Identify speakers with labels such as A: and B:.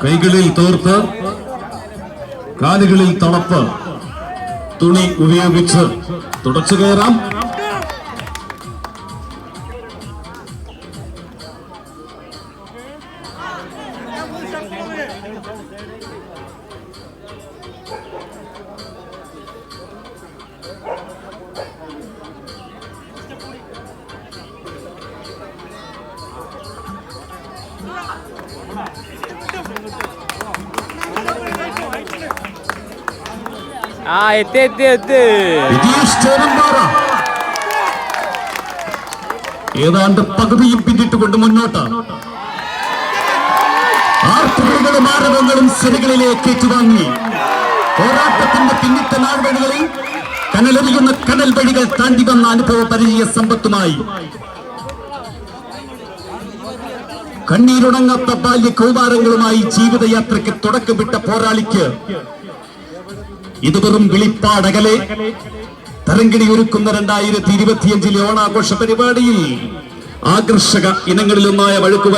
A: കൈകളിൽ തോർത്ത് കാലുകളിൽ തളപ്പ് തുണി ഉപയോഗിച്ച് തുടച്ചു കയറാം. ഏതാണ്ട് പകുതിയും പിന്നിട്ടുകൊണ്ട് മുന്നോട്ട് ആർപ്പുകളും ആരവങ്ങളും സിരകളിലേക്ക് ഏറ്റുവാങ്ങി പോരാട്ടത്തിന്റെ പിന്നിട്ട നാൾവഴികളിൽ കനലെറിയുന്ന കനൽ വഴികൾ താണ്ടി വന്ന അനുഭവ പരിചയ സമ്പത്തുമായി കണ്ണീരുണങ്ങാത്ത ബാല്യ കൗമാരങ്ങളുമായി ജീവിതയാത്രയ്ക്ക് തുടക്കമിട്ട പോരാളിക്ക് ഇത് വെറും വിളിപ്പാടകലെ തരങ്കിണി ഒരുക്കുന്ന 2025 ഓണാഘോഷ പരിപാടിയിൽ ആകർഷക ഇനങ്ങളിലൊന്നായ വഴുക്കുവര